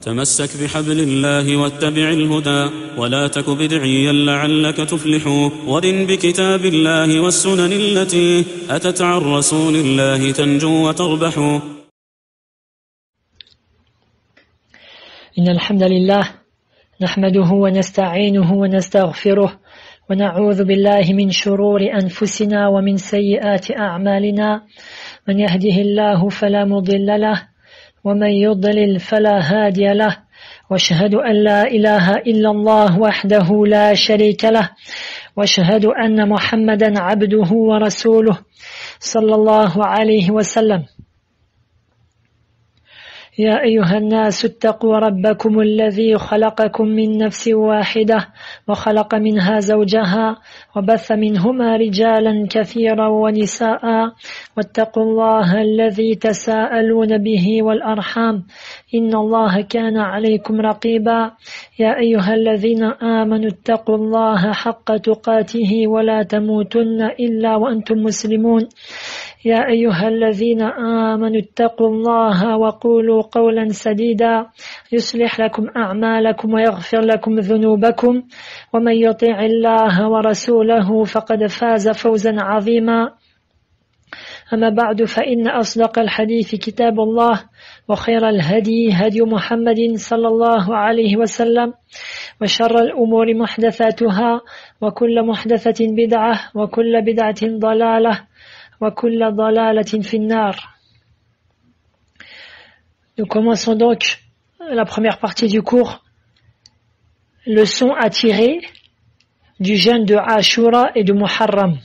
تمسك بحبل الله واتبع الهدى ولا تك بدعيا لعلك تفلح ورن بكتاب الله والسنن التي أتت عن رسول الله تنجو وتربح. إن الحمد لله نحمده ونستعينه ونستغفره ونعوذ بالله من شرور أنفسنا ومن سيئات أعمالنا من يهده الله فلا مضل له ومن يضلل فلا هادي له واشهد أن لا إله إلا الله وحده لا شريك له واشهد أن محمدا عبده ورسوله صلى الله عليه وسلم. يا أيها الناس اتقوا ربكم الذي خلقكم من نفس واحدة وخلق منها زوجها وبث منهما رجالا كثيرا ونساء واتقوا الله الذي تساءلون به والأرحام إن الله كان عليكم رقيبا. يا أيها الذين آمنوا اتقوا الله حق تقاته ولا تموتن إلا وأنتم مسلمون. يا أيها الذين آمنوا اتقوا الله وقولوا قولا سديدا يصلح لكم أعمالكم ويغفر لكم ذنوبكم ومن يطع الله ورسوله فقد فاز فوزا عظيما. أما بعد فإن أصدق الحديث كتاب الله وخير الهدي هدي محمد صلى الله عليه وسلم وشر الأمور محدثاتها وكل محدثة بدعة وكل بدعة ضلالة وكل ضلالة في النار. Nous commençons donc la première partie du cours, leçon à tirer du jeûne de Ashura et de Muharram.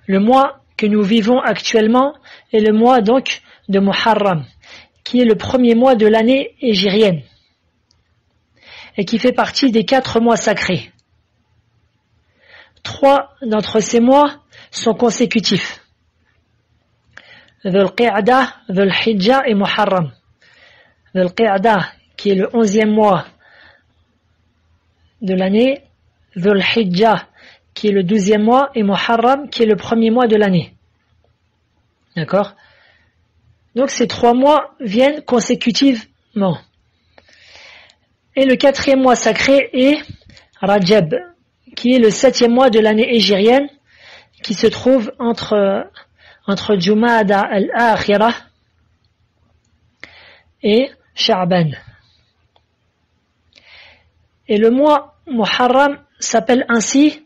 Le mois que nous vivons actuellement est le mois donc de Muharram, qui est le premier mois de l'année hégirienne et qui fait partie des 4 mois sacrés. 3 d'entre ces mois sont consécutifs. Dhul Qi'dah, Dhul Hijjah et Muharram. Dhul Qi'dah qui est le 11e mois de l'année, Dhul Hijjah qui est le 12e mois et Muharram qui est le premier mois de l'année. D'accord? Donc ces 3 mois viennent consécutivement. Et le 4e mois sacré est Rajab, qui est le 7e mois de l'année hégirienne, qui se trouve entre Jumada al-Akhirah et Sha'ban. Et le mois Muharram s'appelle ainsi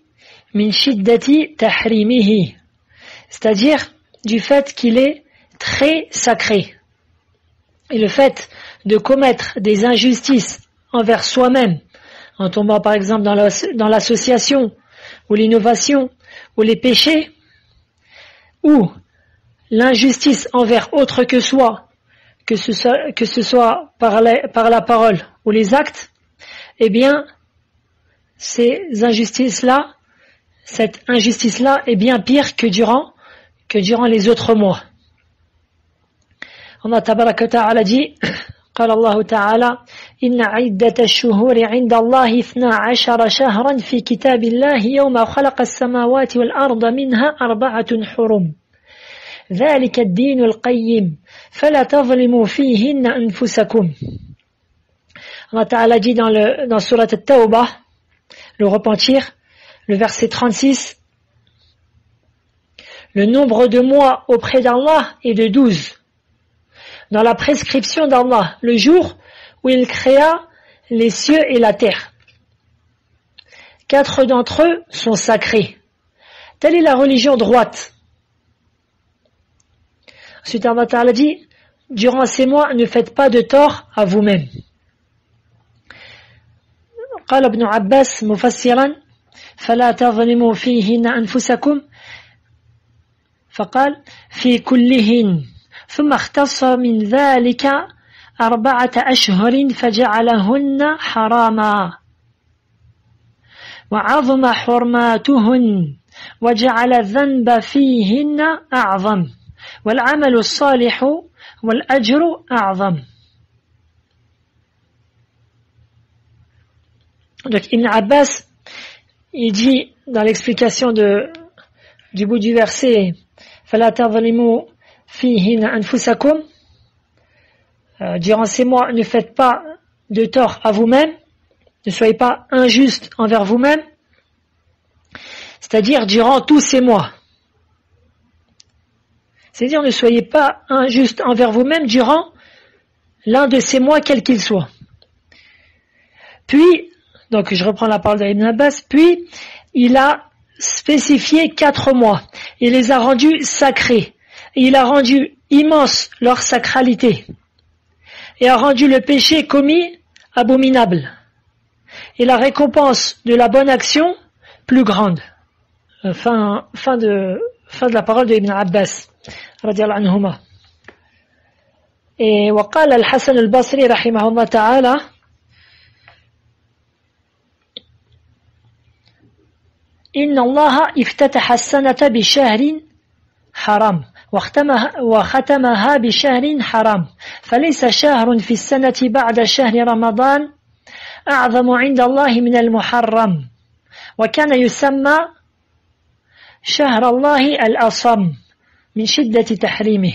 min shiddati tahrimihi, c'est-à-dire du fait qu'il est très sacré. Et le fait de commettre des injustices envers soi-même, en tombant par exemple dans l'association, ou l'innovation, ou les péchés, ou l'injustice envers autre que soi, que ce soit par la parole ou les actes, eh bien, cette injustice-là est bien pire que durant les autres mois. Allah tabaraka ta'ala dit, قال الله تعالى إن عدة الشهور عند الله 12 شهرا في كتاب الله يوم خلق السماوات والأرض منها 4 حرم ذلك الدين القيم فلا تظلموا فيهن أنفسكم. Allah Ta'ala dit dans Surat At-Tawbah, le repentir, le verset 36, le nombre de mois auprès d'Allah est de 12. Dans la prescription d'Allah, le jour où il créa les cieux et la terre. 4 d'entre eux sont sacrés. Telle est la religion droite. Ensuite, Allah Ta'ala dit, durant ces mois, ne faites pas de tort à vous-même. قال ابن عباس مفسرا فلا تظلموا فيهن أنفسكم فقال في كلهن ثم اختص من ذلك 4 أشهر فجعلهن حراما وعظم حرماتهن وجعل الذنب فيهن أعظم والعمل الصالح والأجر أعظم. Donc Ibn Abbas, il dit dans l'explication du bout du verset فلا تظلموا فيهن أنفسكم. Durant ces mois, ne faites pas de tort à vous-même, ne soyez pas injuste envers vous-même, c'est-à-dire durant tous ces mois. C'est-à-dire ne soyez pas injuste envers vous-même durant l'un de ces mois, quel qu'il soit. Puis, donc je reprends la parole d'Ibn Abbas, puis il a spécifié 4 mois. Il les a rendus sacrés. Et il a rendu immense leur sacralité. Et a rendu le péché commis abominable. Et la récompense de la bonne action plus grande. Fin de la parole de Ibn Abbas, radiallahu anhuma. Et وقال الحسن البصري رحمه الله تعالى إن الله افتتح السنة بشهر حرام وختمها بشهر حرام فليس شهر في السنة بعد شهر رمضان أعظم عند الله من المحرم وكان يسمى شهر الله الأصم من شدة تحريمه.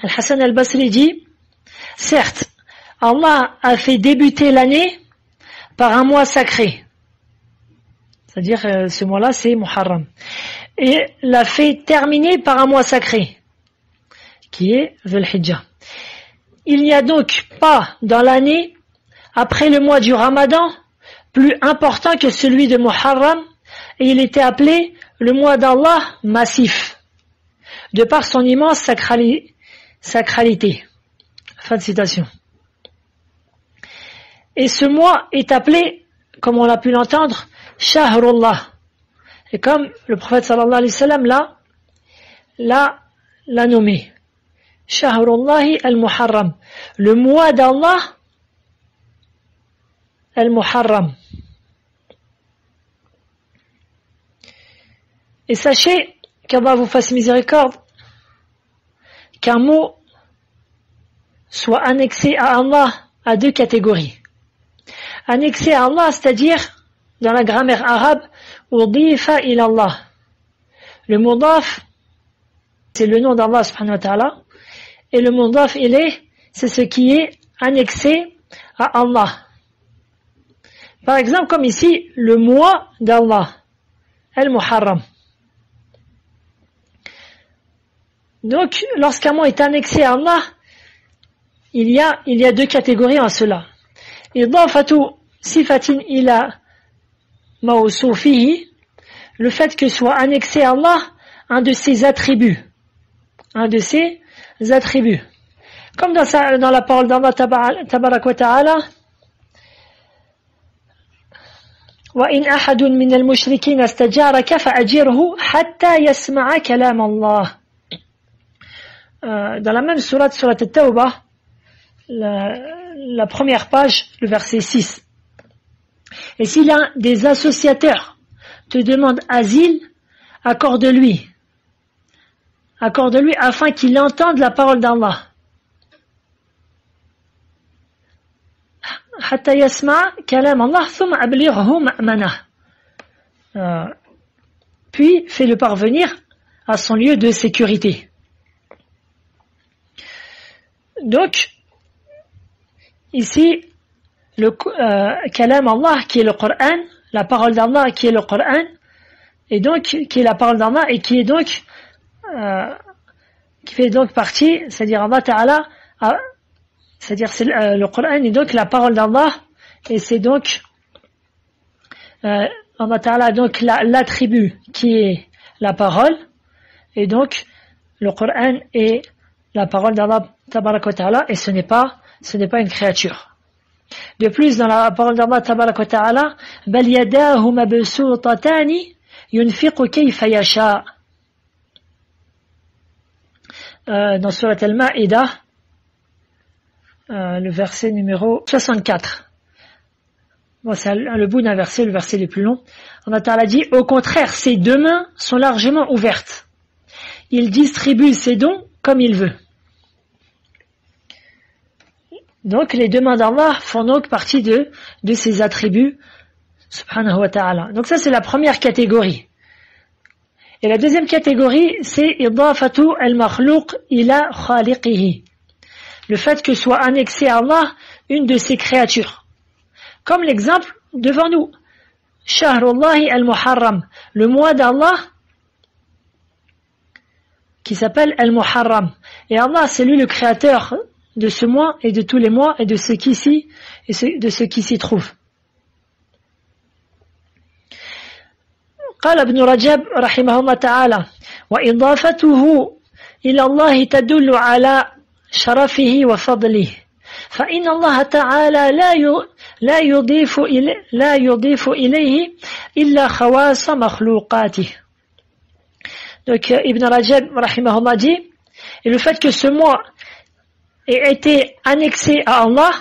Al-Hassan al-Basri dit, certes, Allah a fait débuter l'année par un mois sacré. C'est-à-dire, ce mois-là, c'est Muharram. Et l'a fait terminer par un mois sacré, qui est Dhul Hijjah. Il n'y a donc pas dans l'année, après le mois du Ramadan, plus important que celui de Muharram, et il était appelé le mois d'Allah massif, de par son immense sacralité. Fin de citation. Et ce mois est appelé, comme on a pu l'entendre, Shahrullah. Et comme le prophète sallallahu alayhi wa sallam l'a nommé. Shahrullahi al-Muharram. Le mois d'Allah al-Muharram. Et sachez qu'Allah vous fasse miséricorde, qu'un mot soit annexé à Allah à 2 catégories. Annexé à Allah, c'est-à-dire, dans la grammaire arabe, udifa ila Allah. Le mudaf, c'est le nom d'Allah subhanahu wa ta'ala, et le mudaf ilayh, c'est ce qui est annexé à Allah. Par exemple, comme ici, le mois d'Allah, al-Muharram. Donc, lorsqu'un mot est annexé à Allah, il y a 2 catégories en cela. Idafatu sifatin ila mawsufihi, le fait que soit annexé à Allah un de ses attributs. Un de ses attributs. Comme dans la parole d'Allah tabarak wa ta'ala, وَإِنْ أَحَدٌ مِّنَ الْمُشْرِكِينَ اسْتَجَارَكَ فَأَجِرْهُ حَتَّى يَسْمَعَ كَلَامَ اللَّهِ. Dans la même sourate At-Tawbah, la première page, le verset 6. Et si l'un des associateurs te demande asile, accorde-lui afin qu'il entende la parole d'Allah. حتى يسمع كلام الله ثم أبلغه مأمنه. Puis fais-le parvenir à son lieu de sécurité. Donc, ici, le kalam Allah qui est le Coran, la parole d'Allah qui est le Coran, et donc qui est la parole d'Allah et qui est donc qui fait donc partie, c'est-à-dire Allah Ta'ala, c'est-à-dire le Coran est donc la parole d'Allah et c'est donc Allah Ta'ala a donc l'attribut qui est la parole et donc le Coran est la parole d'Allah Tabarak wa Ta'ala et ce n'est pas une créature. De plus, dans la parole d'Allah Tabarak wa Ta'ala, bal yadahu mabsutatani yunfiqu kayfa yasha. Dans Surat Al-Ma'idah, le verset numéro 64. Bon, c'est le bout d'un verset, le verset le plus long. Allah Ta'ala dit, au contraire, ses 2 mains sont largement ouvertes. Il distribue ses dons comme il veut. Donc, les 2 mains d'Allah font donc partie de ses attributs, subhanahu wa ta'ala. Donc ça, c'est la première catégorie. Et la deuxième catégorie, c'est idafatu al-makhlouq ila khaliqihi. Le fait que soit annexé à Allah une de ses créatures. Comme l'exemple devant nous. Shahrullahi al-Muharram. Le mois d'Allah qui s'appelle al-Muharram. Et Allah, c'est lui le créateur de ce mois et de tous les mois et de ce qui s'y trouve. قال ابن رجب رحمه الله تعالى وإضافته إلى الله تدل على شرفه وفضله فإن الله تعالى لا يضيف إليه إلا خواص مخلوقاته. Donc Ibn Rajab rahimahullah dit, et le fait que ce mois ait été annexé à Allah,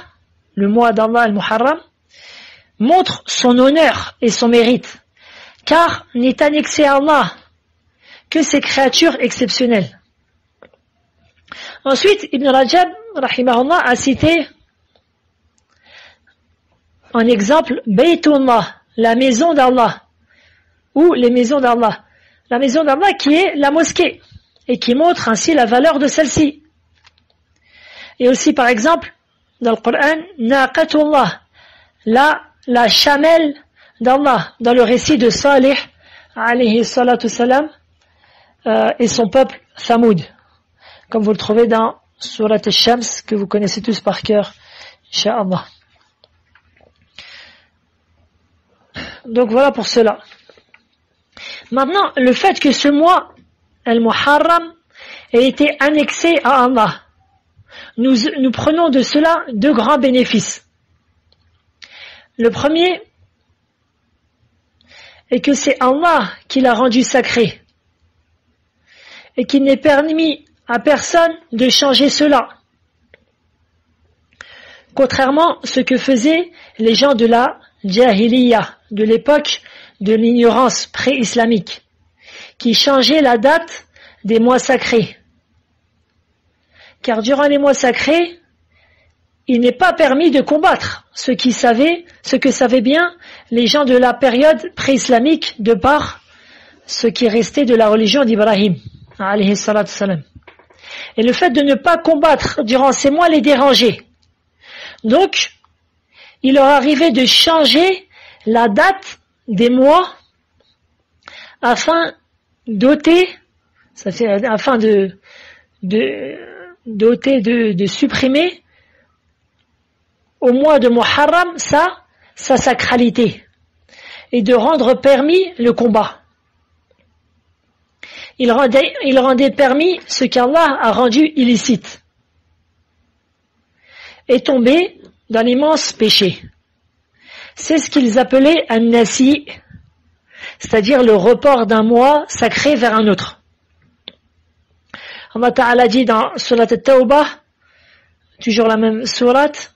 le mois d'Allah al-Muharram, montre son honneur et son mérite. Car n'est annexé à Allah que ces créatures exceptionnelles. Ensuite, Ibn Rajab, rahimahullah, a cité en exemple Baytullah, la maison d'Allah, ou les maisons d'Allah. La maison d'Allah qui est la mosquée, et qui montre ainsi la valeur de celle-ci. Et aussi, par exemple, dans le Coran, Naqatullah, la chamelle d'Allah, dans le récit de Salih, alayhi salatu salam, et son peuple Thamoud, comme vous le trouvez dans Surat al-Shams, que vous connaissez tous par cœur, Inch'Allah. Donc voilà pour cela. Maintenant, le fait que ce mois, al-Muharram, ait été annexé à Allah, nous prenons de cela deux grands bénéfices. Le premier est que c'est Allah qui l'a rendu sacré et qu'il n'est permis à personne de changer cela. Contrairement à ce que faisaient les gens de la Jahiliya, de l'époque de l'ignorance pré-islamique, qui changeaient la date des mois sacrés. Car durant les mois sacrés, il n'est pas permis de combattre ce que savaient bien les gens de la période pré-islamique de par ce qui restait de la religion d'Ibrahim, alayhi salatu salam. Et le fait de ne pas combattre durant ces mois les dérangeait. Donc, il leur arrivait de changer la date des mois afin d'ôter, de supprimer au mois de Muharram sa sacralité et de rendre permis le combat. Il rendait permis ce qu'Allah a rendu illicite et tombé dans l'immense péché. C'est ce qu'ils appelaient an-nasi, c'est-à-dire le report d'un mois sacré vers un autre. Allah Ta'ala dit dans Surat al-Tawbah, toujours la même sourate,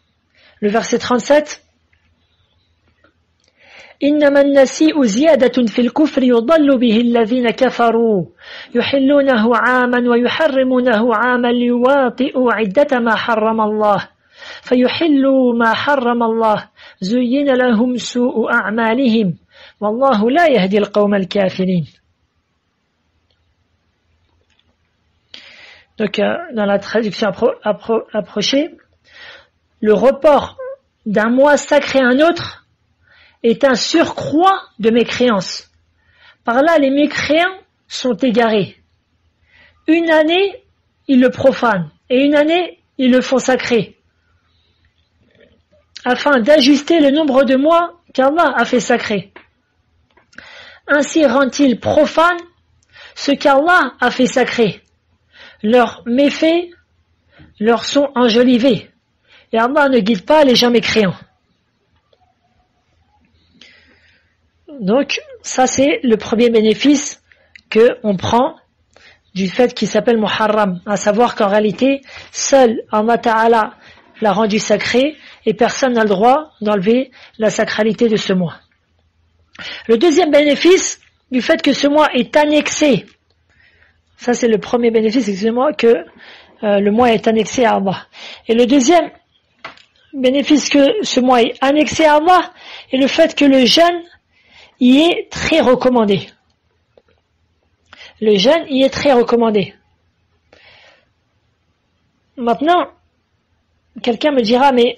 le verset 37, إنما النسيء زيادة في الكفر يضل به الذين كفروا يحلونه عاما ويحرمونه عاما ليواطئوا عدة ما حرم الله فيحلوا ما حرم الله زين لهم سوء أعمالهم والله لا يهدي القوم الكافرين. Donc dans la traduction approchée, le report d'un mois sacré à un autre est un surcroît de mécréance. Par là, les mécréants sont égarés. Une année, ils le profanent, et une année, ils le font sacré, afin d'ajuster le nombre de mois qu'Allah a fait sacré. Ainsi rend-il profane ce qu'Allah a fait sacré. Leurs méfaits leur sont enjolivés, et Allah ne guide pas les gens mécréants. Donc, ça c'est le premier bénéfice que on prend du fait qu'il s'appelle Muharram, à savoir qu'en réalité, seul Allah Ta'ala l'a rendu sacré et personne n'a le droit d'enlever la sacralité de ce mois. Le deuxième bénéfice du fait que ce mois est annexé, ça c'est le premier bénéfice, excusez-moi, que le mois est annexé à Allah. Et le deuxième bénéfice que ce mois est annexé à Allah est le fait que le jeûne y est très recommandé. le jeûne y est très recommandé. Maintenant, quelqu'un me dira, mais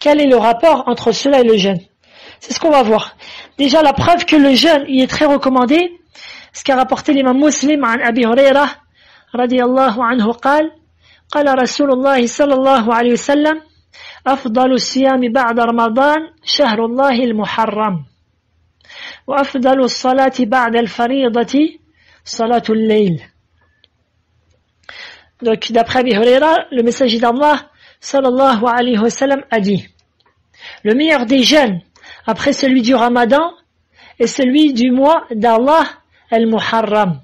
quel est le rapport entre cela et le jeûne? C'est ce qu'on va voir. Déjà, la preuve que le jeûne y est très recommandé, ce qu'a rapporté l'imam Muslim عن أبي هريرة رضي الله عنه قال رسول الله صلى الله عليه وسلم أفضل الصيام بعد رمضان شهر الله المحرم وأفضل الصلاة بعد الفريضة صلاة الليل. Donc d'après Abi Huraira, le messager d'Allah sallallahu alayhi wa sallam a dit: le meilleur des jeûnes après celui du Ramadan est celui du mois d'Allah al-Muharram.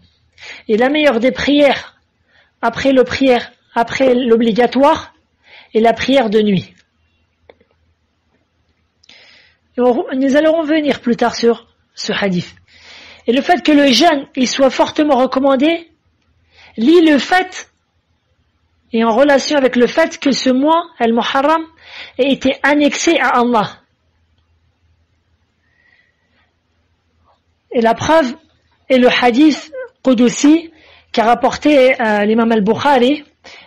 Et la meilleure des prières après l'obligatoire est la prière de nuit. Et nous allons revenir plus tard sur ce hadith. Et le fait que le jeûne il soit fortement recommandé lie le fait et en relation avec le fait que ce mois al-Muharram ait été annexé à Allah. Et la preuve est le hadith Qudusi qu'a rapporté l'imam al-Bukhari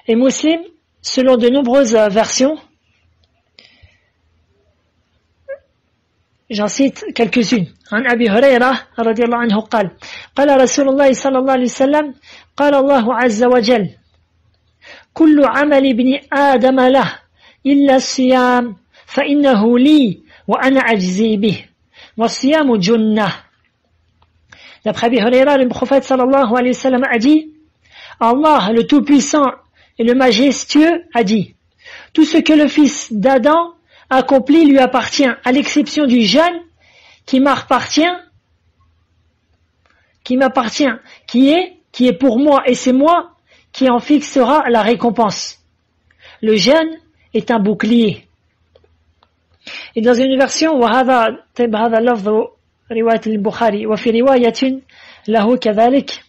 et Muslim selon de nombreuses versions. J'en cite quelques-unes. عن أبي هريرة رضي الله عنه قال رسول الله صلى الله عليه وسلم قال الله عز وجل كل عمل ابن آدم له إلا الصيام فإنه لي وأنا أجزي به والصيام جنة. D'après Abi Huraira, le prophète sallallahu alayhi wa sallam a dit: Allah, le Tout-Puissant et le Majestueux, a dit: tout ce que le fils d'Adam accomplit lui appartient, à l'exception du jeûne qui m'appartient, qui est pour moi, et c'est moi qui en fixera la récompense. Le jeûne est un bouclier. Et dans une version, وهذا لفظ رواية البخاري وفي رواية له كذلك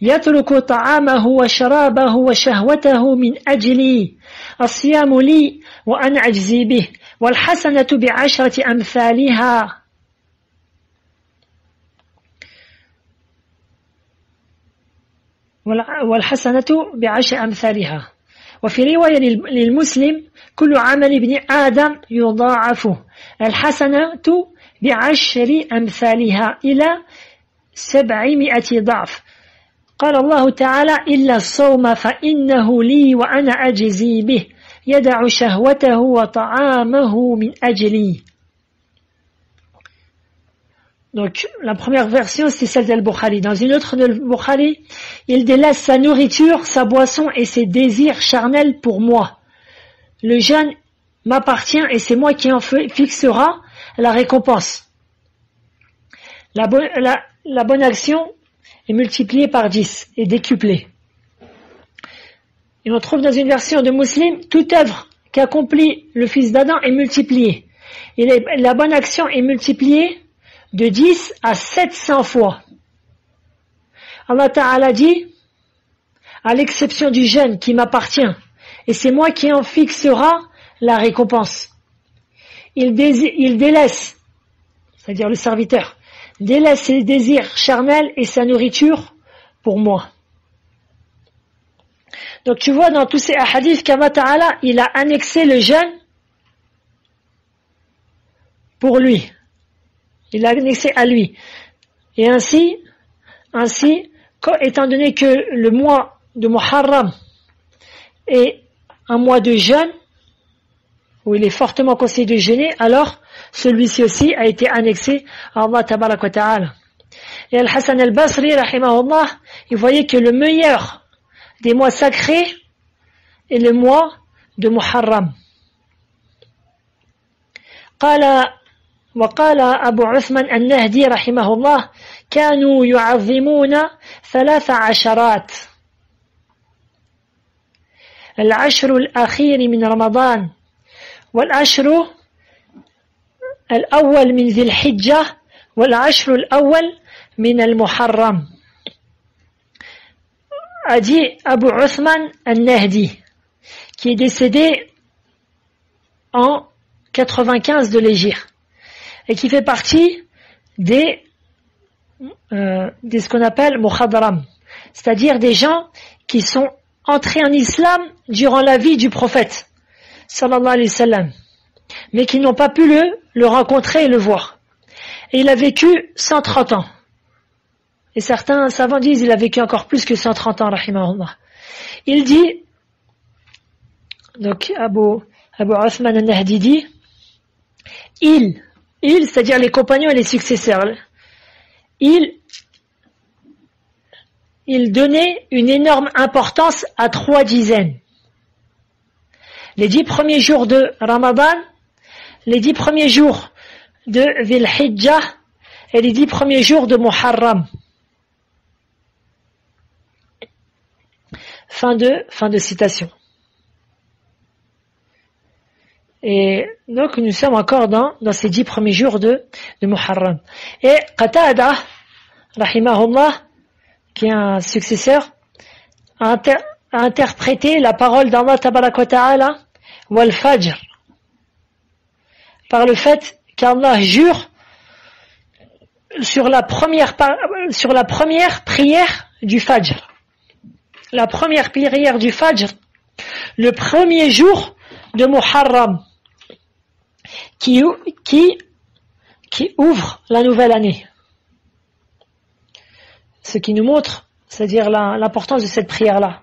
يترك طعامه وشرابه وشهوته من أجلي الصيام لي وأنا أجزي به والحسنة بعشرة أمثالها. وفي رواية للمسلم كل عمل ابن آدم يضاعفه الحسنة بعشر أمثالها إلى 700 ضعف. قال الله تعالى إلا الصوم فإنه لي وأنا أجزي به يدع شهوته وطعامه من أجلي. Donc la première version c'est celle d'Al-Bukhari. Dans une autre d'Al-Bukhari, il délaisse sa nourriture, sa boisson et ses désirs charnels pour moi. Le jeûne m'appartient et c'est moi qui en fixera la récompense. La bonne action est multipliée par 10 et décuplée. Et on trouve dans une version de Muslim, toute œuvre qu'accomplit le fils d'Adam est multipliée. Et la bonne action est multipliée de 10 à 700 fois. Allah Ta'ala dit, à l'exception du jeûne qui m'appartient, et c'est moi qui en fixera la récompense. Il délaisse, c'est-à-dire le serviteur, délaisse ses désirs charnels et sa nourriture pour moi. Donc tu vois dans tous ces hadiths qu'Allah Ta'ala, il a annexé le jeûne pour lui. Il l'a annexé à lui. Et ainsi, étant donné que le mois de Muharram est un mois de jeûne, où il est fortement conseillé de jeûner, alors celui-ci aussi a été annexé à Allah Tabarak wa Ta'ala. Et Al-Hassan al-Basri, rahimahullah, il voyait que le meilleur des mois sacrés est le mois de Muharram. وقال أبو عثمان النهدي رحمه الله كانوا يعظمون 13 العشر الأخير من رمضان والعشر الأول من ذي الحجة والعشر الأول من المحرم. A dit Abu Uthman al-Nahdi, qui est décédé en 95 de l'Hégire et qui fait partie des de ce qu'on appelle mukhadram, c'est-à-dire des gens qui sont entrés en islam durant la vie du prophète sallallahu alayhi wa sallam, mais qui n'ont pas pu le rencontrer et le voir. Et il a vécu 130 ans. Et certains savants disent qu'il a vécu encore plus que 130 ans, rahimahullah. Il dit, donc Abu Uthman al-Nahdi dit, il, c'est-à-dire les compagnons et les successeurs, il donnait une énorme importance à 3 dizaines. Les 10 premiers jours de Ramadan, les 10 premiers jours de Dhul Hijjah et les 10 premiers jours de Muharram. Fin de citation. Et donc nous sommes encore dans ces 10 premiers jours de Muharram. Et Qatada, rahimahullah, qui est un successeur, a interprété la parole d'Allah tabaraka wa ta'ala wal fajr par le fait qu'Allah jure sur la première prière du fajr. La première prière du fajr, le premier jour de Muharram, qui ouvre la nouvelle année. Ce qui nous montre, c'est-à-dire l'importance de cette prière-là,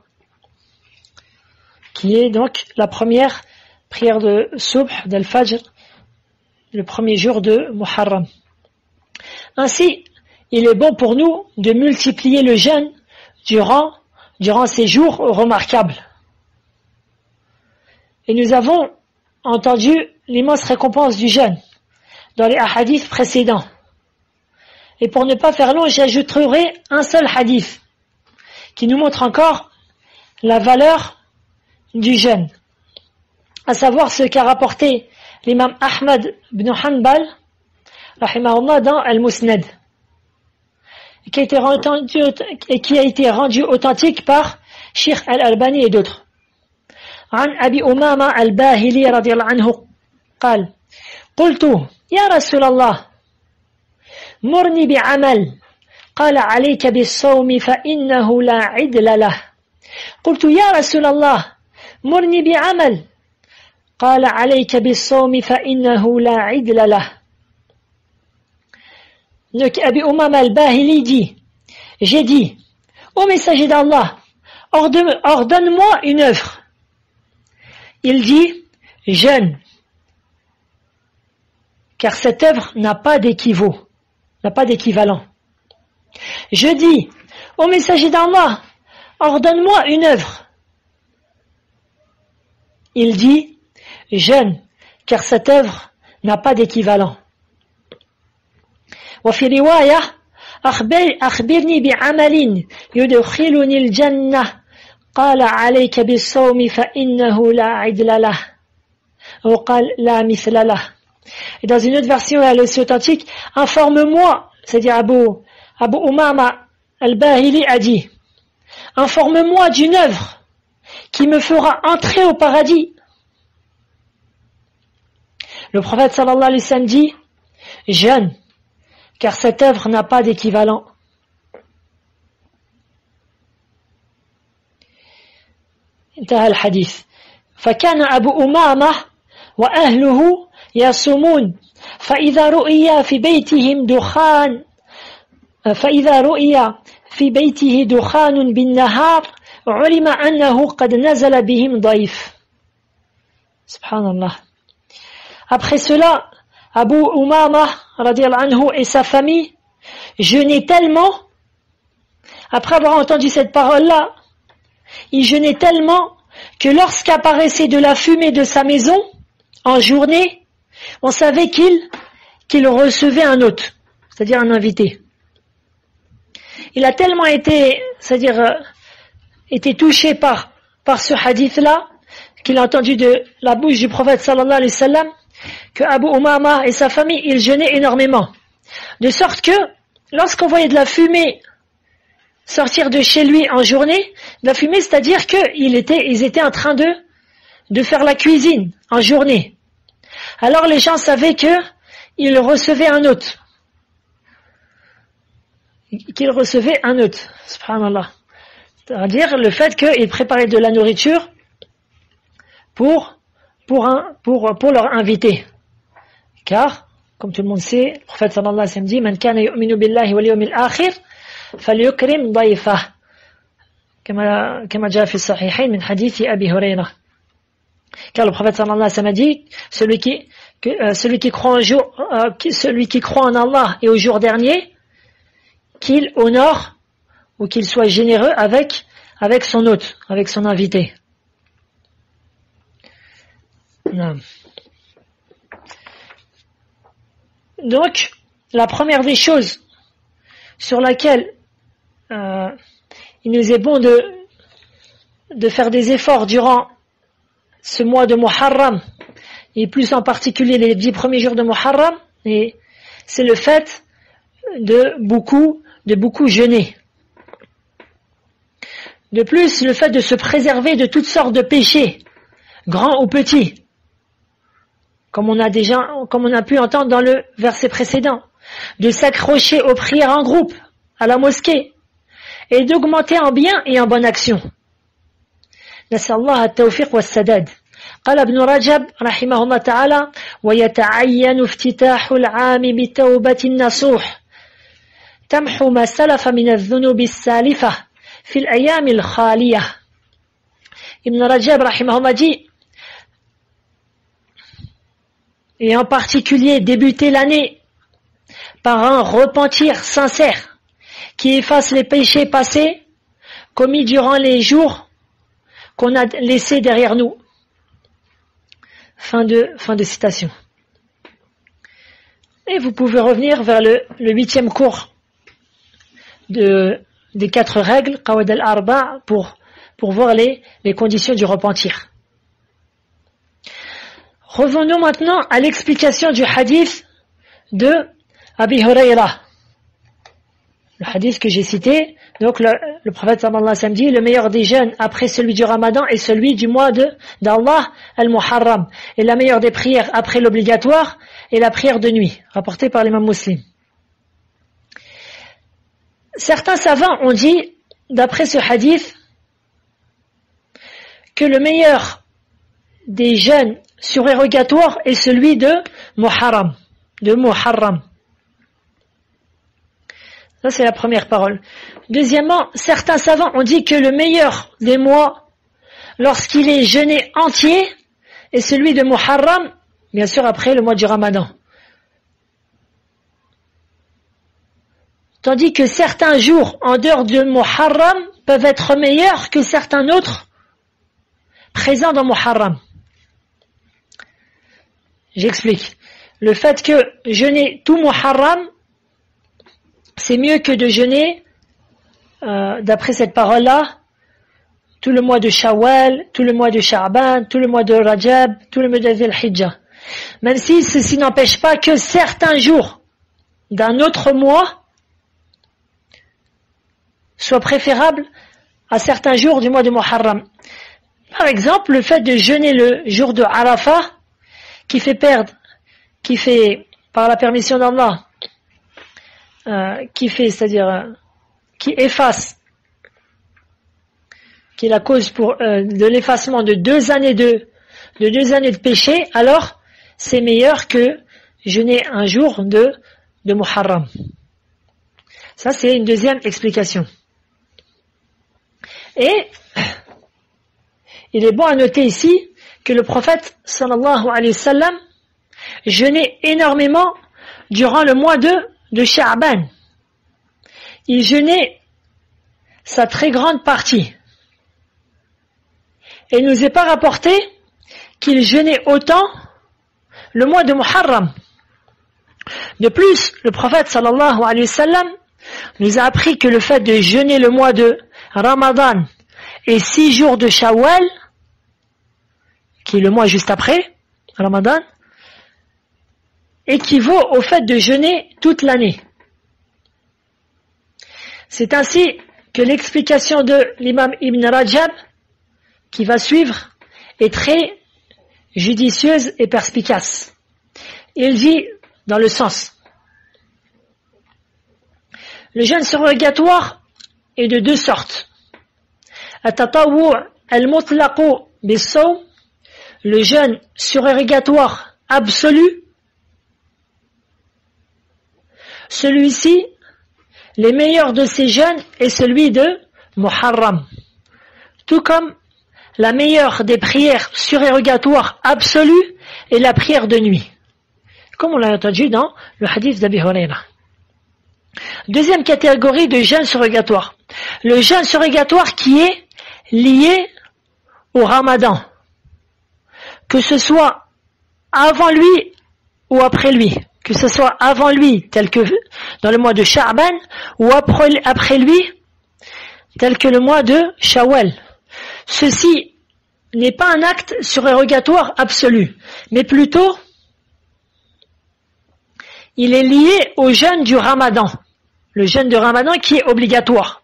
qui est donc la première prière de Subh, d'Al-Fajr, le premier jour de Muharram. Ainsi, il est bon pour nous de multiplier le jeûne durant ces jours remarquables. Et nous avons entendu l'immense récompense du jeûne dans les hadiths précédents. Et pour ne pas faire long, j'ajouterai un seul hadith qui nous montre encore la valeur du jeûne, à savoir ce qu'a rapporté l'imam Ahmad ibn Hanbal, rahimahullah, dans Al-Musnad, et qui a été rendu authentique par Sheikh Al-Albani et d'autres. عن أبي أمامة الباهلي رضي الله عنه قال قلت يا رسول الله مرني بعمل قال عليك بالصوم فإنه لا عدل له قلت يا رسول الله مرني بعمل قال عليك بالصوم فإنه لا عدل له. Donc Abi Umama al-Bahili dit, j'ai dit, ô messager d'Allah, ordonne-moi une œuvre. Il dit, jeûne, car cette œuvre n'a pas d'équivalent. Je dis, ô messager d'Allah, ordonne-moi une œuvre. Il dit, jeûne, car cette œuvre n'a pas d'équivalent. وفي رواية أخبرني بعمل يدخلني الجنة قال عليك بالصوم فإنه لا عدل له ou قال لا مثل له. Et dans une autre version, elle est aussi authentique, informe-moi, c'est-à-dire Abu Umama al-Bahili a dit, informe-moi d'une œuvre qui me fera entrer au paradis. Le prophète sallallahu alayhi wa sallam dit, jeûne, car cette œuvre n'a pas d'équivalent. انتهى الحديث. فكان أبو أمامة وأهله يصومون فإذا رؤي في بيته دخان بالنهار علم أنه قد نزل بهم ضيف. سبحان الله. Après cela, Abu Umama radiyallahu anhu et sa famille jeûnaient tellement, après avoir entendu cette parole-là, ils jeûnaient tellement que lorsqu'apparaissait de la fumée de sa maison en journée, on savait qu'il recevait un hôte, c'est-à-dire un invité. Il a tellement été, été touché par ce hadith-là, qu'il a entendu de la bouche du prophète sallallahu alayhi wa sallam, que Abu Umama et sa famille, ils jeûnaient énormément. De sorte que, lorsqu'on voyait de la fumée sortir de chez lui en journée, de la fumée, c'est-à-dire qu'ils étaient en train de faire la cuisine en journée. Alors les gens savaient qu'ils recevaient un hôte. qu'il recevait un hôte. Subhanallah. C'est-à-dire le fait qu'il préparait de la nourriture pour leur inviter. Car, comme tout le monde sait, le prophète sallallahu alayhi wa sallam dit Man kana yu'minu billahi wal yawmil akhir falyukrim dayfah. Kama jaa fi sahihayn min hadith Abi Hurairah. Car le prophète sallallahu alayhi wa sallam a dit celui qui croit en Allah et au jour dernier, qu'il honore ou qu'il soit généreux avec son hôte, avec son invité. Non. Donc, la première des choses sur laquelle il nous est bon de faire des efforts durant ce mois de Muharram, et plus en particulier les 10 premiers jours de Muharram, et c'est le fait de beaucoup jeûner. De plus, le fait de se préserver de toutes sortes de péchés, grands ou petits, comme on a pu entendre dans le verset précédent, de s'accrocher aux prières en groupe, à la mosquée, et d'augmenter en bien et en bonne action. نسأل الله التوفيق والسداد. قال ابن رجب رحمه الله تعالى ويتعين افتتاح العام بتوبة النصوح تمحو ما سلف من الذنوب السالفة في الأيام الخالية. Ibn Rajab رحمه الله dit, et en particulier débuter l'année par un repentir sincère qui efface les péchés passés commis durant les jours qu'on a laissés derrière nous. Fin de citation. Et vous pouvez revenir vers le 8e cours des 4 règles, Qawad al-Arba, pour voir les conditions du repentir. Revenons maintenant à l'explication du hadith de Abi Hurairah. Le hadith que j'ai cité, donc le prophète sallallahu alayhi wa sallam dit, le meilleur des jeûnes après celui du Ramadan est celui du mois d'Allah al-Muharram. Et la meilleure des prières après l'obligatoire est la prière de nuit, rapportée par l'imam Muslim. Certains savants ont dit, d'après ce hadith, que le meilleur des jeûnes surérogatoires est celui de Muharram. Ça, c'est la première parole. Deuxièmement, certains savants ont dit que le meilleur des mois, lorsqu'il est jeûné entier, est celui de Muharram, bien sûr après le mois du Ramadan. Tandis que certains jours en dehors de Muharram peuvent être meilleurs que certains autres présents dans Muharram. J'explique. Le fait que jeûner tout Muharram, c'est mieux que de jeûner, d'après cette parole-là, tout le mois de Shawwal, tout le mois de Sha'ban, tout le mois de Rajab, tout le mois de Dhul-Hijjah. Même si ceci n'empêche pas que certains jours d'un autre mois soient préférables à certains jours du mois de Muharram. Par exemple, le fait de jeûner le jour de Arafah, qui fait, par la permission d'Allah, qui efface, qui est la cause de l'effacement de 2 années de péché, alors c'est meilleur que jeûner un jour de Muharram. Ça, c'est une deuxième explication. Et il est bon à noter ici que le prophète sallallahu alayhi wa sallam jeûnait énormément durant le mois de Sha'ban. Il jeûnait sa très grande partie. Et il nous est pas rapporté qu'il jeûnait autant le mois de Muharram. De plus, le prophète sallallahu alayhi wa sallam nous a appris que le fait de jeûner le mois de Ramadan et 6 jours de Shawwal, qui est le mois juste après Ramadan, équivaut au fait de jeûner toute l'année. C'est ainsi que l'explication de l'imam Ibn Rajab, qui va suivre, est très judicieuse et perspicace. Il dit dans le sens: Le jeûne surrogatoire est de deux sortes. التطوع المطلق بالصوم, le jeûne surrogatoire absolu. Celui-ci, les meilleurs de ces jeûnes est celui de Muharram. Tout comme la meilleure des prières surérogatoires absolues est la prière de nuit. Comme on l'a entendu dans le hadith d'Abi Huraira. Deuxième catégorie de jeûne surrogatoire. Le jeûne surrogatoire qui est lié au Ramadan. Que ce soit avant lui ou après lui. Que ce soit avant lui, tel que dans le mois de Sha'ban, ou après lui, tel que le mois de Shawwal. Ceci n'est pas un acte surérogatoire absolu, mais plutôt, il est lié au jeûne du Ramadan. Le jeûne du Ramadan qui est obligatoire.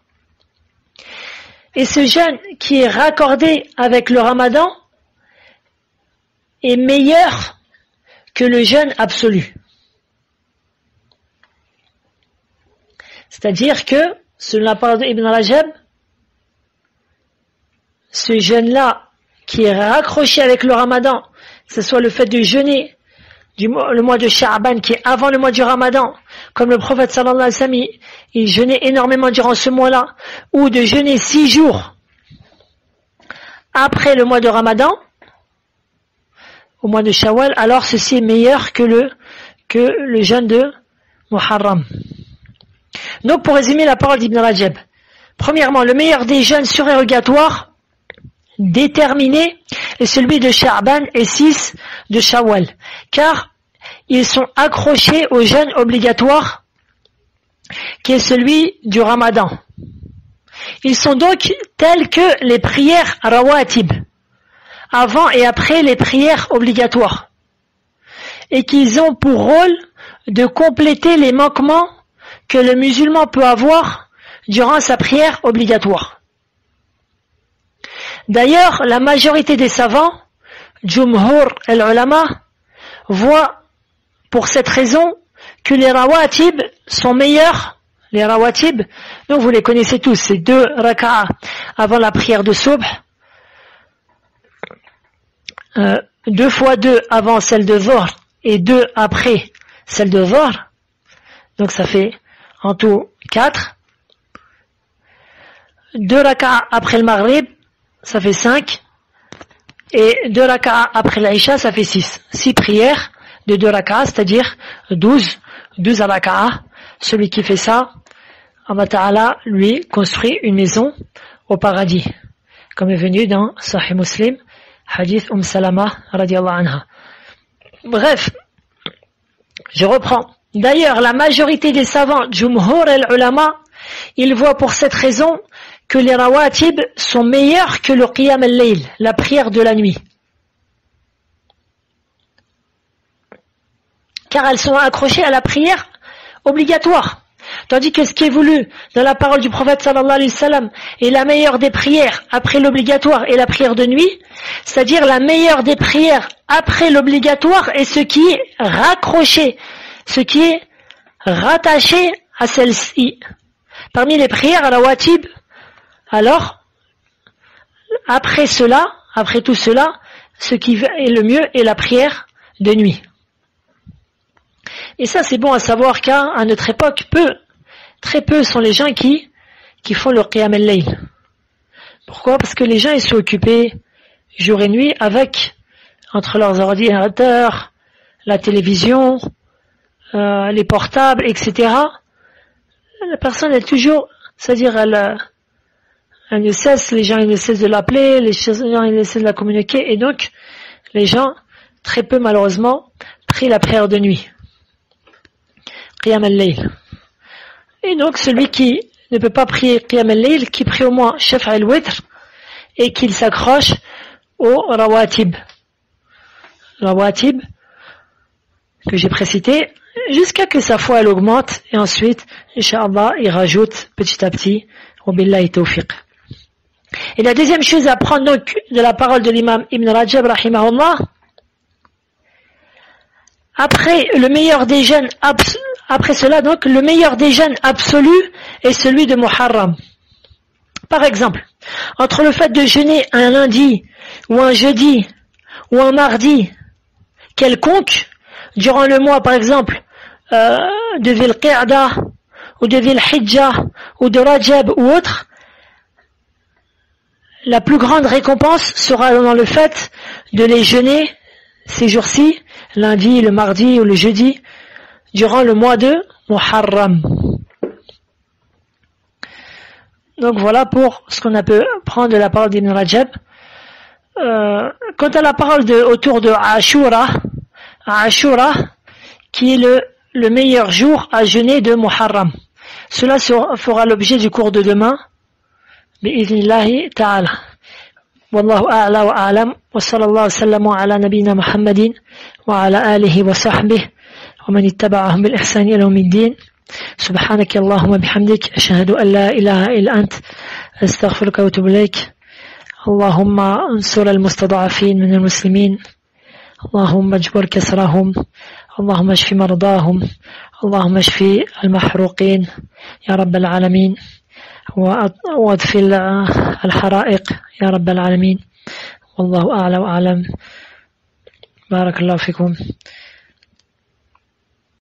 Et ce jeûne qui est raccordé avec le Ramadan est meilleur que le jeûne absolu. C'est-à-dire que, selon la parole d'Ibn Rajab, ce jeûne-là, qui est raccroché avec le Ramadan, que ce soit le fait de jeûner le mois de Sha'ban, qui est avant le mois du Ramadan, comme le prophète sallallahu alayhi wa sallam, il jeûnait énormément durant ce mois-là, ou de jeûner 6 jours après le mois de Ramadan, au mois de Shawwal, alors ceci est meilleur que le jeûne de Muharram. Donc, pour résumer la parole d'Ibn Rajab, premièrement, le meilleur des jeûnes surérogatoires déterminés est celui de Sha'ban et 6 de Shawwal, car ils sont accrochés au jeûne obligatoire qui est celui du Ramadan. Ils sont donc tels que les prières rawatib, avant et après les prières obligatoires, et qu'ils ont pour rôle de compléter les manquements que le musulman peut avoir durant sa prière obligatoire. D'ailleurs, la majorité des savants, Jumhur al-Ulama, voient pour cette raison que les rawatib sont meilleurs. Les rawatib, donc vous les connaissez tous, c'est 2 raka'a avant la prière de Subh, 2 fois 2 avant celle de Dhuhr et 2 après celle de Dhuhr. Donc ça fait en tout 4. 2 raka'a après le Maghrib, ça fait 5. Et 2 raka'a après l'Aïcha, ça fait 6. 6 prières de 2 raka'a, c'est-à-dire 12 raka'a. Celui qui fait ça, Allah Ta'ala lui construit une maison au paradis. Comme est venu dans Sahih Muslim, hadith Salama radiyallahu anha. Bref, je reprends. D'ailleurs, la majorité des savants, Jumhur al-Ulama, ils voient pour cette raison que les rawatib sont meilleurs que le qiyam al-layl, la prière de la nuit. Car elles sont accrochées à la prière obligatoire. Tandis que ce qui est voulu dans la parole du prophète sallallahu alayhi wa sallam est la meilleure des prières après l'obligatoire et la prière de nuit, c'est-à-dire la meilleure des prières après l'obligatoire est ce qui est raccroché, ce qui est rattaché à celle-ci. Parmi les prières à la watib, alors, après tout cela, ce qui est le mieux est la prière de nuit. Et ça, c'est bon à savoir qu'à notre époque, très peu sont les gens qui font leur qiyam al-layl. Pourquoi? Parce que les gens, ils sont occupés jour et nuit entre leurs ordinateurs, la télévision, les portables, etc. La personne est toujours, c'est-à-dire elle ne cesse, les gens ils ne cessent de l'appeler, les gens ils ne cessent de la communiquer, et donc les gens, très peu malheureusement, prient la prière de nuit. Qiyam al-layl. Et donc celui qui ne peut pas prier Qiyam al-layl, qui prie au moins Shafa' al-Witr, et qu'il s'accroche au rawatib. Rawatib, que j'ai précité, jusqu'à que sa foi elle augmente, et ensuite, Inch'Allah, il rajoute petit à petit, wa billahi tawfiq. Et la deuxième chose à prendre donc de la parole de l'imam Ibn Rajab, rahimahullah, après le meilleur des jeûnes Après cela, donc, le meilleur des jeûnes absolus est celui de Muharram. Par exemple, entre le fait de jeûner un lundi, ou un jeudi, ou un mardi, quelconque, durant le mois, par exemple, de Dhul Qa'da, ou de Dhul Hijjah, ou de Rajab, ou autre, la plus grande récompense sera dans le fait de les jeûner ces jours-ci, lundi, le mardi ou le jeudi, durant le mois de Muharram. Donc voilà pour ce qu'on a pu prendre de la parole d'Ibn Rajab. Quant à la parole autour de Ashura, qui est le meilleur jour à jeûner de Muharram. Cela fera l'objet du cours de demain. Bi'idhnillahi ta'ala. Wallahu a'la wa a'lam. Wa sallallahu sallam ala nabina Muhammadin wa ala alihi wa sahbihi wa man ittaba'ahum bil ihsani ila yawmiddin. سبحانك اللهم بحمدك أشهد أن لا إله إلا أنت أستغفرك وأتوب إليك اللهم انصر المستضعفين من المسلمين اللهم اجبر كسرهم اللهم اشف مرضاهم اللهم اشف المحروقين يا رب العالمين واطفئ الحرائق يا رب العالمين والله أعلى وأعلم بارك الله فيكم